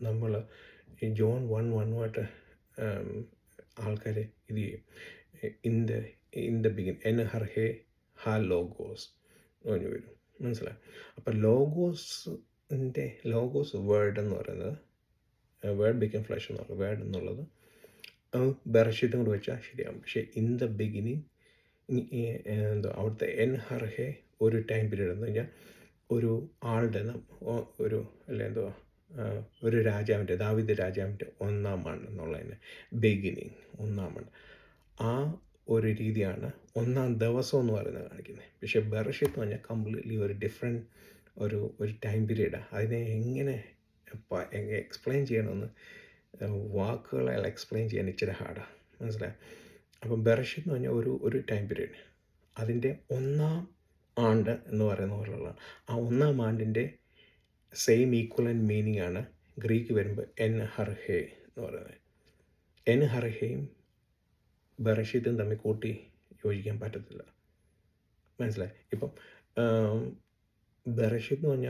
നമ്മൾ ഈ ജോൺ 1:1 ആൾക്കാർ ഇത് ചെയ്യും. In the in the beginning ഹർ ഹേ ഹാ ലോഗോസ് എന്ന് പറഞ്ഞു വരും. മനസ്സിലായി? അപ്പം ലോഗോസ് വേർഡ് എന്ന് പറയുന്നത് വേർഡ് ബിക്കം ഫ്ലഷ് എന്ന് പറയുന്നത് വേർഡ് എന്നുള്ളത് ബെറഷീത്തും കൂടെ വെച്ചാൽ ശരിയാകും. പക്ഷേ ഇൻ ദ ബിഗിനിങ് എന്തോ അവിടുത്തെ എൻ ഹർ ഹേ ഒരു ടൈം പീരീഡ് എന്ന് കഴിഞ്ഞാൽ ഒരു ആളുടെ ഒരു അല്ലെ എന്തോ ഒരു രാജാവിൻ്റെ ദാവീദ് രാജാവിൻ്റെ ഒന്നാം ആണ്ട് എന്നുള്ളതിന് ബിഗിനിങ് ഒന്നാം ആണ്ട് ആ ഒരു രീതിയാണ് ഒന്നാം ദിവസം എന്ന് പറയുന്നത് കാണിക്കുന്നത്. പക്ഷേ ബെറഷീത്ത് എന്ന് പറഞ്ഞാൽ കംപ്ലീറ്റ്ലി ഒരു ഡിഫറെൻറ്റ് ഒരു ടൈം പീരീഡാണ്. അതിനെ എങ്ങനെ എക്സ്പ്ലെയിൻ ചെയ്യണമെന്ന് വാക്കുകളാൽ എക്സ്പ്ലെയിൻ ചെയ്യാൻ ഇച്ചിരി ഹാർഡാണ്. മനസ്സിലായി? അപ്പം ബെറഷീത്ത് എന്ന് പറഞ്ഞാൽ ഒരു ടൈം പീരീഡ്, അതിൻ്റെ ഒന്നാം ആണ്ട് എന്ന് പറയുന്ന പോലുള്ളതാണ്. ആ ഒന്നാം ആണ്ടിൻ്റെ സെയിം ഈക്വലൻ്റ് മീനിങ് ആണ് ഗ്രീക്ക് വരുമ്പോൾ എൻ ഹർ ഹേ എന്ന് പറയുന്നത്. എൻ ഹർ ഹേയും ബെറഷീത്തും തമ്മിൽ കൂട്ടി യോജിക്കാൻ പറ്റത്തില്ല. മനസ്സിലായി? ഇപ്പം ബെറഷീത്ത് എന്ന് പറഞ്ഞ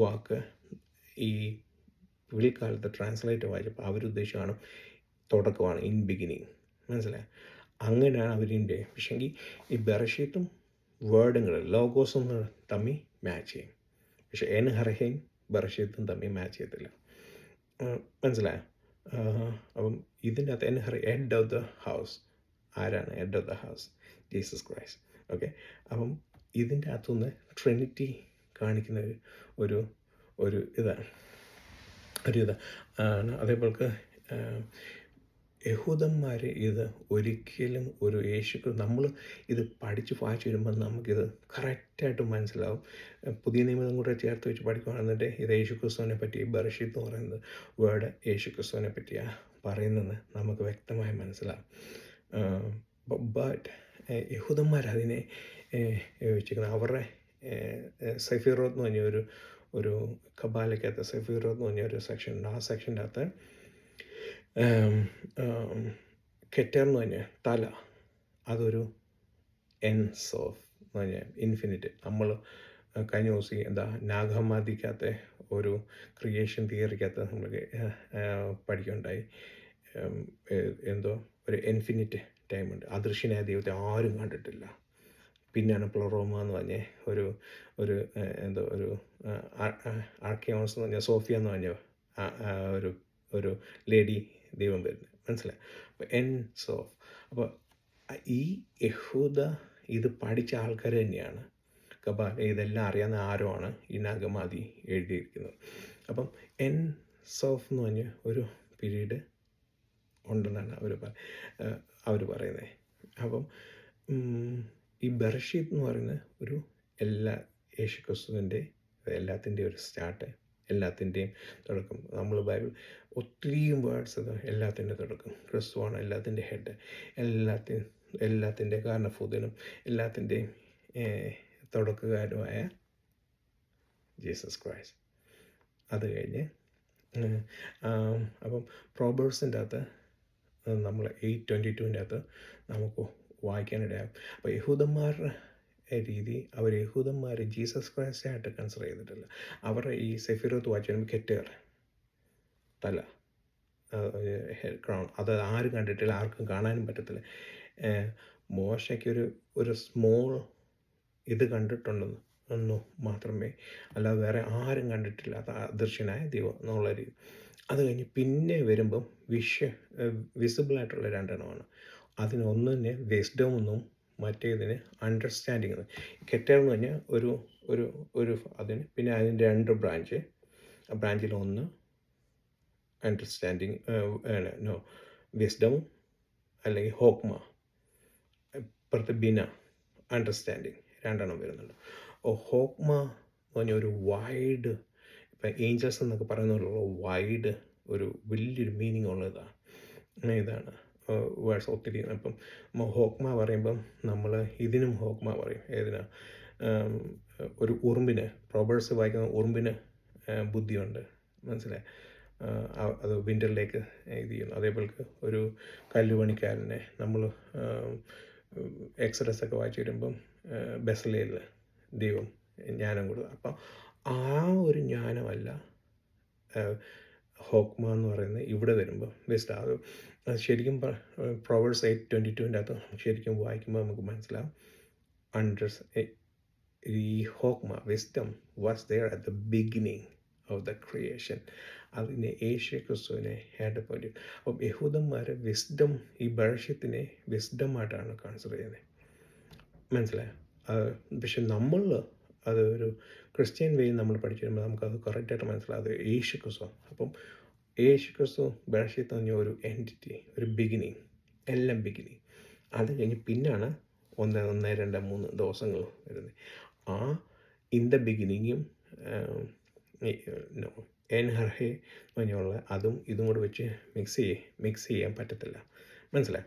വാക്ക് ഈ പിൽക്കാലത്ത് ട്രാൻസ്ലേറ്റ് വായിച്ചപ്പോൾ അവരുദ്ദേശമാണ് തുടക്കമാണ്, ഇൻ ബിഗിനിങ്. മനസ്സിലായി? അങ്ങനെയാണ് അവരിൻ്റെ. പക്ഷേങ്കിൽ ഈ ബെറഷീത്തും വേർഡുകൾ ലോഗോസും തമ്മിൽ മാച്ച് ചെയ്യും. പക്ഷേ എൻ ഹർഹയും ബെറഷീത്തും തമ്മിൽ മാച്ച് ചെയ്യത്തില്ല. മനസ്സിലായോ? അപ്പം ഇതിൻ്റെ അകത്ത് എൻ ഹർ ഹെഡ് ഓഫ് ദ ഹൗസ്. ആരാണ് head of the house? Jesus Christ. Okay. അപ്പം ഇതിൻ്റെ അകത്തുനിന്ന് ട്രിനിറ്റി കാണിക്കുന്ന ഒരു ഇതാണ് അതേപോലെ യഹൂദന്മാർ ഇത് ഒരിക്കലും ഒരു നമ്മൾ ഇത് പഠിച്ച് വായിച്ച് വരുമ്പോൾ നമുക്കിത് കറക്റ്റായിട്ട് മനസ്സിലാവും. പുതിയ നിയമം കൂടെ ചേർത്ത് വെച്ച് പഠിക്കുകയാണെന്നുണ്ട് ഇത് യേശുക്രിസ്തുവിനെ പറ്റി ബെറഷീത്ത് എന്ന് പറയുന്നത് വേർഡ് യേശുക്രിസ്തുവിനെ പറ്റിയാണ് പറയുന്നത് നമുക്ക് വ്യക്തമായി മനസ്സിലാവും. ബട്ട് യഹൂദന്മാർ അതിനെ വെച്ചിരിക്കുന്നത് അവരുടെ സെഫീറോത്ത് എന്ന് പറഞ്ഞ ഒരു കബാലയ്ക്കകത്ത് സെഫീറോത്ത് എന്ന് പറഞ്ഞ ഒരു സെക്ഷൻ ഉണ്ട്. ആ സെക്ഷൻ്റെ അകത്ത് കെറ്റർ എന്ന് പറഞ്ഞാൽ തല, അതൊരു എൻസ് ഓഫ് എന്ന് പറഞ്ഞാൽ ഇൻഫിനിറ്റ്. നമ്മൾ കഴിഞ്ഞ ദിവസം നാഗഹമ്മാദിക്കകത്തെ ഒരു ക്രിയേഷൻ തിയറിക്കകത്ത് നമ്മൾ പഠിക്കുകയുണ്ടായി. ഒരു ഇൻഫിനിറ്റ് ടൈമുണ്ട്. അദൃശ്യനായ ദൈവത്തെ ആരും കണ്ടിട്ടില്ല. പിന്നെയാണ് പ്ലറോമ എന്ന് പറഞ്ഞ ഒരു ആർക്കിയോൺസ് എന്ന് പറഞ്ഞാൽ സോഫിയ എന്ന് പറഞ്ഞ ഒരു ലേഡി ദൈവം വരുന്നത്. മനസ്സിലായി? അപ്പോൾ എൻസ് ഓഫ്. അപ്പോൾ ഈ യഹൂദ ഇത് പഠിച്ച ആൾക്കാർ തന്നെയാണ് കബാല ഇതെല്ലാം അറിയാവുന്ന ആരോ ആണ് ഈ നാഗമാദി എഴുതിയിരിക്കുന്നത്. അപ്പം എൻസ് ഓഫ് എന്ന് പറഞ്ഞ ഒരു പീരീഡ് ഉണ്ടെന്നാണ് അവർ പറയുന്നത്. അപ്പം ഈ ബെറഷീത്ത് എന്ന് പറയുന്നത് യേശുക്രിസ്തുവിൻ്റെ എല്ലാത്തിൻ്റെയും ഒരു സ്റ്റാർട്ട്, എല്ലാത്തിൻ്റെയും തുടക്കം. നമ്മൾ ബൈബിൾ ഒത്തിരിയും വേർഡ്സ് എല്ലാത്തിൻ്റെ തുടക്കം. ക്രിസ്തുവാണ് എല്ലാത്തിൻ്റെ ഹെഡ്, എല്ലാത്തിൻ്റെ കാരണഭൂതനും എല്ലാത്തിൻ്റെയും തുടക്കക്കാരുമായ ജീസസ് ക്രൈസ്റ്റ്. അത് കഴിഞ്ഞ് അപ്പം പ്രോബേഴ്സിൻ്റെ അകത്ത് നമ്മൾ 8:22 അകത്ത് നമുക്ക് വായിക്കാനിടയാകും. അപ്പോൾ യഹൂദന്മാരുടെ രീതി യഹൂദന്മാർ ജീസസ് ക്രൈസ്റ്റ് ആയിട്ട് കൺസിഡർ ചെയ്തിട്ടില്ല. അവരുടെ ഈ സെഫിറോത്ത് വായിച്ചു വരുമ്പോൾ കെറ്റർ തല, ക്രൗൺ, അത് ആരും കണ്ടിട്ടില്ല, ആർക്കും കാണാനും പറ്റത്തില്ല. മോശയ്ക്ക് ഒരു സ്മോൾ ഇത് കണ്ടിട്ടുണ്ടെന്ന് മാത്രമേ, അല്ലാതെ വേറെ ആരും കണ്ടിട്ടില്ല. അത് അദൃശ്യനായ ദൈവം എന്നുള്ള രീതി. അത് കഴിഞ്ഞ് പിന്നെ വരുമ്പം വിസിബിളായിട്ടുള്ള രണ്ടെണ്ണമാണ്. അതിനൊന്നിനെ വിസ്ഡം എന്നും മറ്റേതിന് അണ്ടർസ്റ്റാൻഡിങ് എന്ന്. കെറ്റർ എന്ന് പറഞ്ഞാൽ ഒരു അതിന് പിന്നെ അതിൻ്റെ 2 ബ്രാഞ്ച്. ആ ബ്രാഞ്ചിൽ ഒന്ന് അണ്ടർസ്റ്റാൻഡിങ് വിസ്ഡം അല്ലെങ്കിൽ ഹോക്മ, ഇപ്പുറത്ത് ബിന അണ്ടർസ്റ്റാൻഡിങ്, 2 എണ്ണം വരുന്നുണ്ട്. ഹോക്മ എന്ന് പറഞ്ഞാൽ ഒരു വൈഡ്, ഇപ്പം ഏഞ്ചൽസ് എന്നൊക്കെ പറയുന്ന വൈഡ് വലിയൊരു മീനിങ് ഉള്ള ഇതാണ് വേർഡ്സ് ഒത്തിരി. അപ്പം ഹോക്മ പറയുമ്പം നമ്മൾ ഇതിനും ഹോക്മ പറയും. ഒരു ഉറുമ്പിന്, പ്രോബേഴ്സ് വായിക്കുന്ന ഉറുമ്പിന് ബുദ്ധിയുണ്ട്. മനസ്സിലായി? അത് വിൻ്ററിലേക്ക് ഇത് ചെയ്യുന്നു. അതേപോലെ ഒരു കല്ലുപണിക്കാരനെ നമ്മൾ എക്സഡസ് ഒക്കെ വായിച്ചു വരുമ്പം ബെസലേൽ ദൈവം ജ്ഞാനം കൊടുക്കുക. അപ്പം ആ ഒരു ജ്ഞാനമല്ല ഹോക്മ എന്ന് പറയുന്നത് ഇവിടെ വരുമ്പോൾ വിസ്ഡം. അത് ശരിക്കും പ്രൊവേഴ്സ് 8:22 അകത്ത് ശരിക്കും വായിക്കുമ്പോൾ നമുക്ക് മനസ്സിലാവും. ഈ ഹോക്മ wisdom was there at the beginning of the creation. അതിനെ യേശു ക്രിസ്തുവിനെ ഹെഡ് പോയിന്റ്. അപ്പം യഹൂദന്മാർ വിസ്ഡം, ഈ ബർഷ്യത്തിനെ വിസ്ഡമായിട്ടാണ് കൺസിഡർ ചെയ്യുന്നത്. മനസ്സിലായോ? പക്ഷെ നമ്മൾ അത് ഒരു ക്രിസ്ത്യൻ വേ നമ്മൾ പഠിച്ചു വരുമ്പോൾ നമുക്കത് കറക്റ്റായിട്ട് മനസ്സിലാവും. അത് യേശു ക്രിസ്തു. അപ്പം യേശു ക്രിസ്തു ബർഷ്യത്ത് പറഞ്ഞ ഒരു എൻറ്റിറ്റി, ഒരു ബിഗിനിങ്, എല്ലാം ബിഗിനിങ്. അത് കഴിഞ്ഞ് പിന്നാണ് 1, 2, 3 ദിവസങ്ങൾ വരുന്നത്. ആ ഇൻ ദ ബിഗിനിങ്ങും എൻ ഹർഹെ പറഞ്ഞുള്ള അതും ഇതും കൂടെ വെച്ച് മിക്സ് ചെയ്യാൻ പറ്റത്തില്ല. മനസ്സിലായി?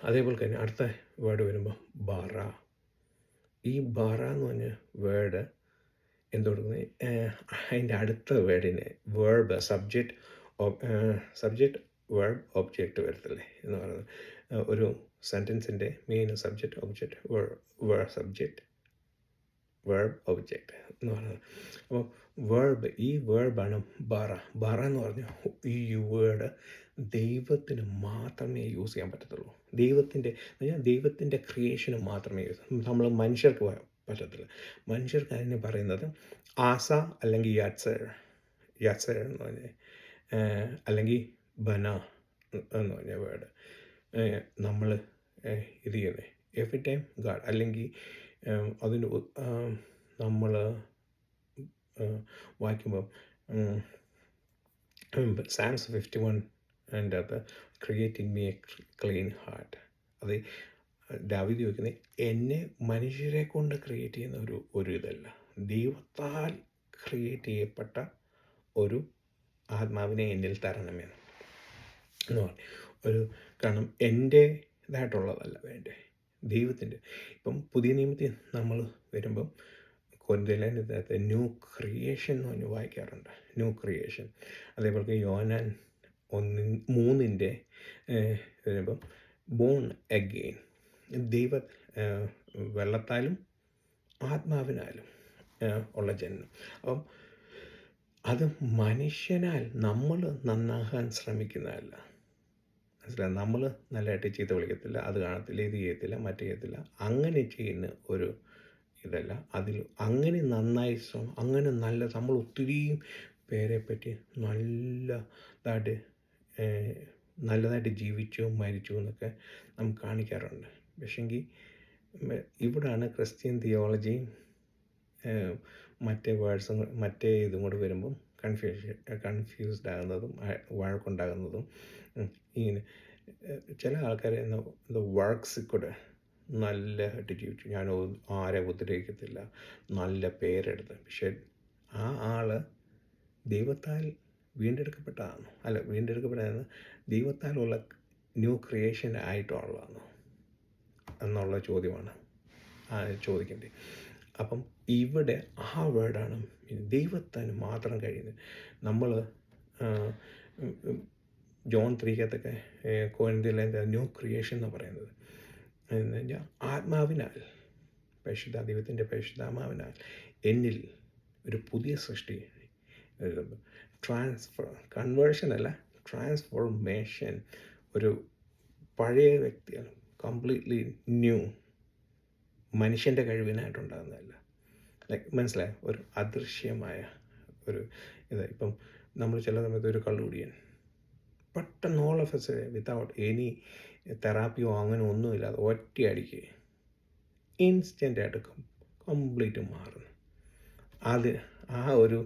അതേപോലെ തന്നെ അടുത്ത വേർഡ് വരുമ്പോൾ ബാറ. ഈ ബാറ എന്ന് പറഞ്ഞ വേർഡ് എന്ത് കൊടുക്കുന്നത്, അതിൻ്റെ അടുത്ത വേർഡിന് വേർബ് സബ്ജക്റ്റ് വേർബ് ഒബ്ജക്റ്റ് വരത്തില്ലേ എന്ന് പറയുന്നത്. ഒരു സെൻറ്റൻസിൻ്റെ main subject object subject verb object എന്ന് പറയുന്നത്. അപ്പോൾ വേർബ്, ഈ വേർബാണ് ബാറ എന്ന് പറഞ്ഞാൽ ഈ വേർഡ് ദൈവത്തിന് മാത്രമേ യൂസ് ചെയ്യാൻ പറ്റത്തുള്ളൂ. ദൈവത്തിൻ്റെ ക്രിയേഷന് മാത്രമേ നമ്മൾ മനുഷ്യർക്ക് പറ്റത്തില്ല. മനുഷ്യർക്ക് അതിന് പറയുന്നത് ആസ അല്ലെങ്കിൽ യാത്സർ എന്ന് പറഞ്ഞ, അല്ലെങ്കിൽ ബന എന്ന് പറഞ്ഞ വേർഡ് നമ്മൾ ഇത് ചെയ്യുന്നത് എവറി ടൈം ഗാഡ്, അല്ലെങ്കിൽ അതിന് നമ്മൾ വായിക്കുമ്പോൾ സാംസ് 51 അതിൻ്റെ അകത്ത് creating me A clean heart. അത് ദാവീദ് ചോദിക്കുന്നത് എന്നെ മനുഷ്യരെ കൊണ്ട് ക്രിയേറ്റ് ചെയ്യുന്ന ഒരു ഇതല്ല, ദൈവത്താൽ ക്രിയേറ്റ് ചെയ്യപ്പെട്ട ഒരു ആത്മാവിനെ എന്നിൽ തരണമെന്ന് എന്ന് പറഞ്ഞു. കാരണം എൻ്റേതായിട്ടുള്ളതല്ല വേണ്ടേ, ദൈവത്തിൻ്റെ. ഇപ്പം പുതിയ നിയമത്തിൽ നമ്മൾ വരുമ്പം കൊരിന്ത്യയിലകത്ത് ന്യൂ ക്രിയേഷൻ എന്ന് പറഞ്ഞ് വായിക്കാറുണ്ട്, ന്യൂ ക്രിയേഷൻ. അതേപോലെ യോഹന്നാൻ 1:3 വരുമ്പം ബോൺ അഗെയിൻ, വെള്ളത്താലും ആത്മാവിനാലും ഉള്ള ജനനം. അപ്പം അത് മനുഷ്യനാൽ നമ്മൾ നന്നാകാൻ ശ്രമിക്കുന്നതല്ല. മനസ്സിലായി? നമ്മൾ നല്ലതായിട്ട് ചീത്ത വിളിക്കത്തില്ല, അത് കാണത്തില്ല, ഇത് ചെയ്യത്തില്ല, മറ്റു ചെയ്യത്തില്ല, അങ്ങനെ ചെയ്യുന്ന ഒരു ഇതല്ല. അതിൽ അങ്ങനെ നന്നായി അങ്ങനെ നമ്മൾ ഒത്തിരിയും പേരെ പറ്റി നല്ലതായിട്ട് ജീവിച്ചു മരിച്ചു എന്നൊക്കെ നമുക്ക് കാണിക്കാറുണ്ട്. പക്ഷെങ്കിൽ ഇവിടാണ് ക്രിസ്ത്യൻ തിയോളജിയും മറ്റേ വേർഡ്സും മറ്റേ ഇതും കൂടെ വരുമ്പം കൺഫ്യൂസ്ഡ് ആകുന്നതും വഴക്കുണ്ടാകുന്നതും. ഇങ്ങനെ ചില ആൾക്കാർ വർക്ക്സിൽ കൂടെ നല്ലതായിട്ട് ജീവിച്ചു, ഞാൻ ആരെ ഉപദ്രവിക്കത്തില്ല, നല്ല പേരെടുത്ത്. പക്ഷെ ആ ആൾ ദൈവത്താൽ വീണ്ടെടുക്കപ്പെട്ടതാണോ? അല്ല, വീണ്ടെടുക്കപ്പെട്ടതെന്ന് ദൈവത്താലുള്ള ന്യൂ ക്രിയേഷൻ ആയിട്ടുള്ളതാണോ എന്നുള്ള ചോദ്യമാണ് ചോദിക്കേണ്ടത്. അപ്പം ഇവിടെ ആ വേർഡാണ് ദൈവത്തിന് മാത്രം കഴിയുന്നത്. നമ്മൾ ജോൺ 3 കൊരിന്ത്യയിലെ ന്യൂ ക്രിയേഷൻ എന്ന് പറയുന്നത് എന്ന് പറഞ്ഞാൽ ആത്മാവിനാൽ, ദൈവത്തിൻ്റെ പരിശുദ്ധാത്മാവിനാൽ എന്നിൽ ഒരു പുതിയ സൃഷ്ടി, കൺവേർഷൻ അല്ല, ട്രാൻസ്ഫോർമേഷൻ. ഒരു പഴയ വ്യക്തിയാണ് കംപ്ലീറ്റ്ലി ന്യൂ, മനുഷ്യൻ്റെ കഴിവിനായിട്ടുണ്ടാകുന്നതല്ല. മനസ്സിലായ ഒരു അദൃശ്യമായ ഒരു ഇത്. ഇപ്പം നമ്മൾ ചില സമയത്ത് ഒരു കള്ളുകുടിയൻ പെട്ടെന്ന് ഓൾ ഓഫ് എസ് വിത്തൗട്ട് എനി തെറാപ്പിയോ അങ്ങനെ ഒന്നുമില്ലാതെ ഒറ്റയടിക്ക് ഇൻസ്റ്റൻ്റായിട്ട് കംപ്ലീറ്റ് മാറുന്നു. അത് ആ ഒരു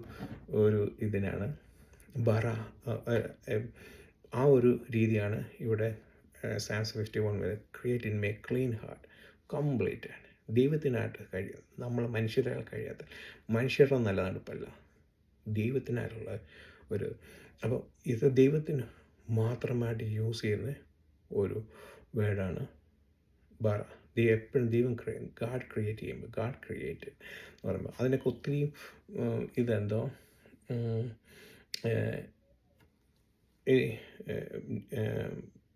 ഇതിനാണ് ആ ഒരു രീതിയാണ് ഇവിടെ സാംസ് 51 വരെ create in may clean heart. Complete ആണ് ദൈവത്തിനായിട്ട് കഴിയുന്നത്. നമ്മൾ മനുഷ്യരാൽ കഴിയാത്ത, മനുഷ്യരുടെ നല്ല നടപ്പല്ല, ദൈവത്തിനായിട്ടുള്ള ഒരു. അപ്പോൾ ഇത് ദൈവത്തിന് മാത്രമായിട്ട് യൂസ് ചെയ്യുന്ന ഒരു വേർഡാണ് ബാറ. എപ്പോഴും ദൈവം ഗാഡ് ക്രിയേറ്റ് ചെയ്യുമ്പോൾ, ഗാഡ് ക്രിയേറ്റ് എന്ന് പറയുമ്പോൾ അതിനൊക്കെ ഒത്തിരി ഇതെന്തോ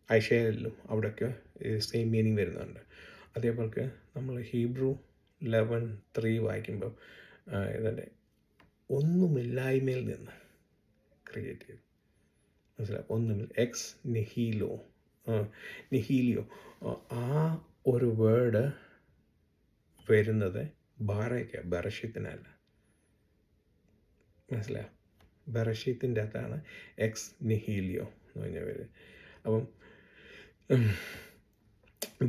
ഐഷയിലും അവിടെയൊക്കെ സെയിം മീനിങ് വരുന്നുണ്ട്. അതേപോലെ നമ്മൾ ഹീബ്രു 11:3 വായിക്കുമ്പോൾ ഇതിൻ്റെ ഒന്നുമില്ലായ്മയിൽ നിന്ന് ക്രിയേറ്റ് ചെയ്തു. മനസ്സിലായി? ഒന്നുമില്ല. എക്സ് നിഹീലോ നിഹീലിയോ ആ ഒരു വേർഡ് വരുന്നത് ബാറയ്ക്ക്, ബറഷീത്തിനല്ല. മനസ്സിലായോ? ബറഷീത്തിൻ്റെ അകത്താണ് എക്സ് നിഹീലിയോ എന്ന് പറഞ്ഞ പേര്. അപ്പം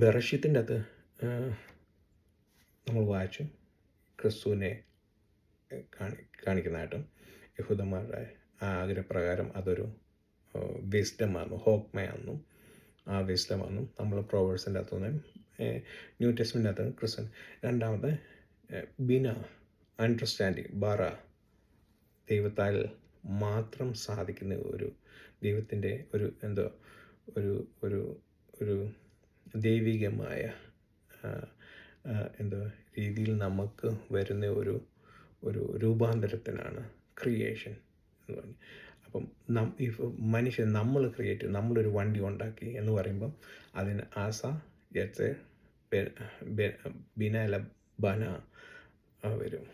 ബറഷീത്തിൻ്റെ അകത്ത് നമ്മൾ വായിച്ചു ക്രിസ്തുവിനെ കാണിക്കുന്നതായിട്ടും യഹൂദന്മാരുടെ ആഗ്രഹപ്രകാരം അതൊരു വിസ്ഡമാണെന്നും ഹോക്മയാണെന്നും ആ വിസ്ഡമാണെന്നും നമ്മൾ പ്രോവേഴ്സിൻ്റെ അകത്തുനിന്ന് ന്യൂ ടെസ്റ്റ്മെൻ്റ് അകത്ത് ക്രിസ്ത്യൻ. രണ്ടാമത് ബിന അണ്ടർസ്റ്റാൻഡിങ് ബാറ ദൈവത്താൽ മാത്രം സാധിക്കുന്ന ഒരു ദൈവത്തിൻ്റെ ഒരു എന്തോ ഒരു ഒരു ഒരു ദൈവികമായ എന്തോ രീതിയിൽ നമുക്ക് വരുന്ന ഒരു ഒരു രൂപാന്തരത്തിനാണ് ക്രിയേഷൻ എന്ന് പറഞ്ഞു. അപ്പം മനുഷ്യൻ നമ്മൾ ക്രിയേറ്റ് നമ്മളൊരു വണ്ടി ഉണ്ടാക്കി എന്ന് പറയുമ്പം അതിന് ആസ യറ്റ്സ് ബിനല ബന വരും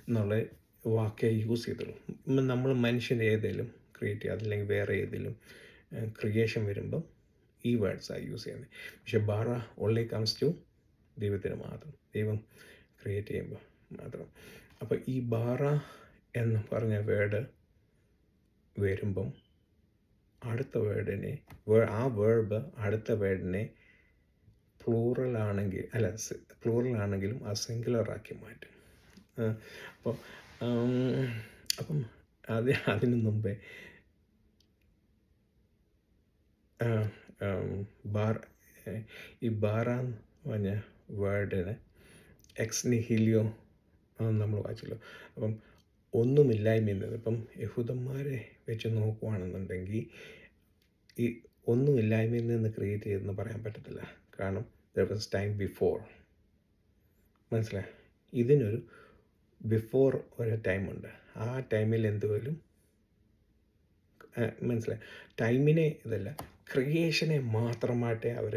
എന്നുള്ള വാക്കേ യൂസ് ചെയ്തുള്ളൂ. നമ്മൾ മനുഷ്യൻ്റെ ഏതെങ്കിലും ക്രിയേറ്റ് ചെയ്യുക അതല്ലെങ്കിൽ വേറെ ഏതെങ്കിലും ക്രിയേഷൻ വരുമ്പം ഈ വേർഡ്സാണ് യൂസ് ചെയ്യുന്നത്. പക്ഷെ ബാറ ഓൺലി കംസ് ടു ദൈവത്തിന് മാത്രം, ദൈവം ക്രിയേറ്റ് ചെയ്യുമ്പോൾ മാത്രം. അപ്പോൾ ഈ ബാറ എന്ന് പറഞ്ഞ വേർഡ് വരുമ്പം അടുത്ത വേർഡിനെ ആ വേർബ് അടുത്ത വേർഡിനെ പ്ലൂറലാണെങ്കിലും ആ സിംഗുലറാക്കി മാറ്റും. അപ്പം അതിനു മുമ്പേ ഈ ബാറ എന്ന് പറഞ്ഞ വേർഡിന് എക്സ് നിഹിലിയോ നമ്മൾ വായിച്ചല്ലോ. അപ്പം ഒന്നുമില്ലായ്മയിൽ നിന്ന് ഇപ്പം യഹൂദന്മാരെ വെച്ച് നോക്കുകയാണെന്നുണ്ടെങ്കിൽ ഈ ഒന്നുമില്ലായ്മയിൽ നിന്ന് ക്രിയേറ്റ് ചെയ്തെന്ന് പറയാൻ പറ്റത്തില്ല. കാരണം ദർ വാസ് ടൈം ബിഫോർ. മനസ്സിലായി? ഇതിനൊരു ബിഫോർ ഒരു ടൈമുണ്ട്. ആ ടൈമിൽ എന്തുപോലും മനസ്സിലായി? ടൈമിനെ ഇതല്ല, ക്രിയേഷനെ മാത്രമായിട്ടേ അവർ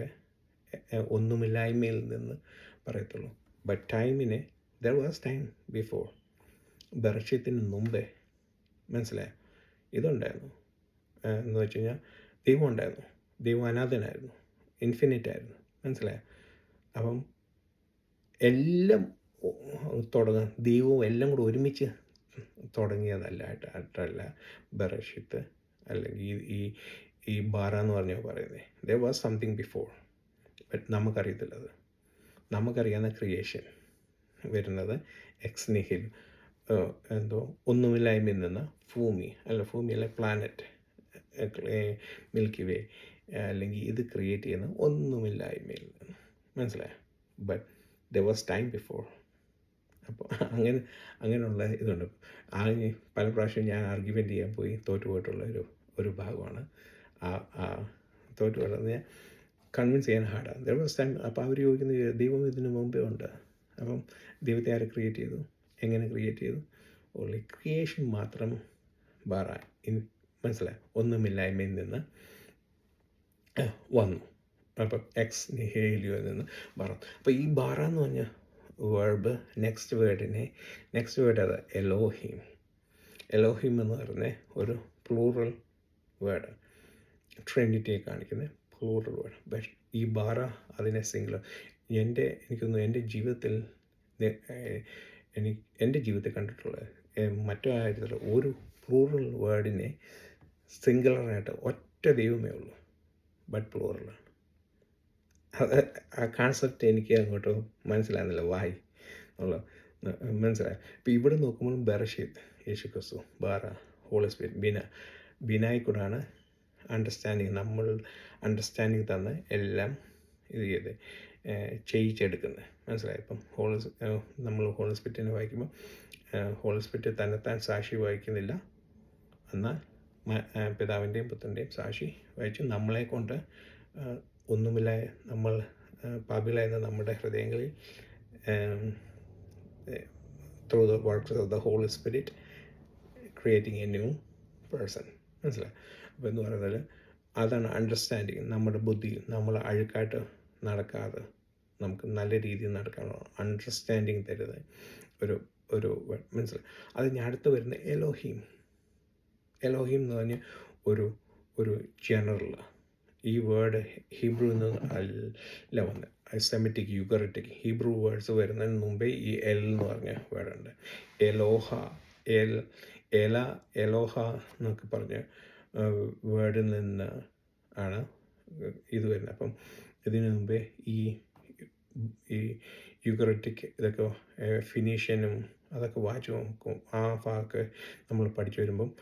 ഒന്നുമില്ലായ്മയിൽ നിന്ന് പറയത്തുള്ളൂ. ബട്ട് ടൈമിനെ ദർ വാസ് ടൈം ബിഫോർ, ബറഷീത്തിന് മുമ്പേ. മനസ്സിലായോ? ഇതുണ്ടായിരുന്നു എന്ന് വെച്ച് കഴിഞ്ഞാൽ ദൈവം ഉണ്ടായിരുന്നു, ദൈവം അനാഥനായിരുന്നു, ഇൻഫിനിറ്റ് ആയിരുന്നു. മനസ്സിലായോ? അപ്പം എല്ലാം തുടങ്ങാൻ ദൈവവും എല്ലാം കൂടെ ഒരുമിച്ച് തുടങ്ങിയതല്ല ബറഷീത്ത് അല്ലെങ്കിൽ ഈ ബാറ എന്ന് പറഞ്ഞാൽ പറയുന്നത്. There was something before, but നമുക്കറിയത്തില്ലത്. നമുക്കറിയാവുന്ന ക്രിയേഷൻ വരുന്നത് എക്സ് നിഹിൽ എന്തോ ഒന്നുമില്ലായ്മയിൽ നിന്ന് ഭൂമിയല്ല പ്ലാനറ്റ് മിൽക്കി വേ അല്ലെങ്കിൽ ഇത് ക്രിയേറ്റ് ചെയ്യുന്ന ഒന്നുമില്ലായ്മയിൽ നിന്ന്. മനസ്സിലായോ? But there was time before. അപ്പോൾ അങ്ങനെയുള്ള ഇതുണ്ട്. പല പ്രാവശ്യം ഞാൻ ആർഗ്യുമെൻ്റ് ചെയ്യാൻ പോയി തോറ്റുപോയിട്ടുള്ള ഒരു ഭാഗമാണ് തോറ്റുപോയിട്ടുള്ളത്. ഞാൻ കൺവിൻസ് ചെയ്യാൻ ഹാർഡാണ്. There was time. അപ്പോൾ അവർ ചോദിക്കുന്നത് ദൈവം ഇതിനു മുമ്പേ ഉണ്ട്. അപ്പം ദൈവത്തെ ആരെ ക്രിയേറ്റ് ചെയ്തു, എങ്ങനെ ക്രിയേറ്റ് ചെയ്തു? ഓൺലി ക്രിയേഷൻ മാത്രം ബാറ മനസ്സിലായി? ഒന്നുമില്ലായ്മയിൽ നിന്ന് വന്നു. അപ്പം എക്സ് നിഹേലിയോയിൽ നിന്ന് ബാറ. അപ്പോൾ ഈ ബാറ എന്ന് പറഞ്ഞ വേർബ് നെക്സ്റ്റ് വേർഡ് അത് എലോഹിം. എലോഹിം എന്ന് പറയുന്ന ഒരു പ്ലൂറൽ വേർഡ്, ട്രിനിറ്റിയെ കാണിക്കുന്ന പ്ലൂറൽ വേർഡ്. ബട്ട് ഈ ബാറ അതിനെ സിംഗുലർ. എൻ്റെ ജീവിതത്തിൽ കണ്ടിട്ടുള്ള മറ്റു കാര്യത്തിൽ ഒരു പ്ലൂറൽ വേർഡിനെ സിംഗുലറായിട്ട് ഒറ്റ ദൈവമേ ഉള്ളൂ, ബട്ട് പ്ലൂറലാണ്. ആ കോൺസെപ്റ്റ് എനിക്ക് അങ്ങോട്ട് മനസ്സിലാകുന്നില്ല. വായി എന്നുള്ള മനസ്സിലായി. ഇപ്പോൾ ഇവിടെ നോക്കുമ്പോൾ ബറഷീത്ത്, യേശു ക്രിസ്തു, ബാറ, ഹോളി സ്പിരിറ്റ്, ബിനായിക്കൂടാണ് അണ്ടർസ്റ്റാൻഡിങ് തന്ന് എല്ലാം ഇത് ചെയ്ത് ചെയ്യിച്ചെടുക്കുന്നത്. മനസ്സിലായി? ഇപ്പം നമ്മൾ ഹോളി സ്പിരിറ്റിനെ വായിക്കുമ്പോൾ ഹോളി സ്പിരിറ്റ് തന്നെത്താൻ സാക്ഷി വായിക്കുന്നില്ല, എന്നാൽ പിതാവിൻ്റെയും പുത്രൻ്റെയും സാക്ഷി വായിച്ചു നമ്മളെ കൊണ്ട് ഒന്നുമില്ല, നമ്മൾ പാപികളായിരുന്ന നമ്മുടെ ഹൃദയങ്ങളിൽ through the works of the holy spirit creating a new person. മനസ്സിലായി? അപ്പോൾ എന്ന് പറയുന്നത് അതാണ് അണ്ടർസ്റ്റാൻഡിങ്. നമ്മുടെ ബുദ്ധി നമ്മൾ അഴുക്കായിട്ട് നടക്കാതെ നമുക്ക് നല്ല രീതിയിൽ നടക്കാനുള്ള അണ്ടർസ്റ്റാൻഡിങ് തരുന്നത് ഒരു വേർഡ് മനസ്സിലായി. അത് ഞാൻ അടുത്ത് വരുന്ന എലോഹീം. എലോഹീം എന്ന് പറഞ്ഞാൽ ഒരു ജനറലാണ്. ഈ വേർഡ് ഹീബ്രുവിൽ നിന്ന് അല്ല വന്നത്. സെമിറ്റിക് യുഗറിറ്റിക് ഹീബ്രു വേർഡ്സ് വരുന്നതിന് മുമ്പേ ഈ എൽ എന്ന് പറഞ്ഞ വേർഡുണ്ട്. എലോഹ, എലോഹ എന്നൊക്കെ പറഞ്ഞ വേർഡിൽ നിന്ന് ആണ് ഇത് വരുന്നത്. അപ്പം ഇതിനു മുമ്പേ ഈ യുഗറിറ്റിക് ഇതൊക്കെ ഫിനീഷ്യനും അതൊക്കെ വായിച്ചു നോക്കും. ആ ഭാഗമൊക്കെ നമ്മൾ പഠിച്ചു വരുമ്പം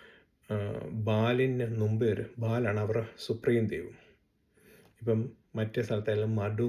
ബാലിന് മുമ്പേ ബാലാണ് അവരുടെ സുപ്രീം ദൈവം. ഇപ്പം മറ്റേ സ്ഥലത്തെല്ലാം മഡു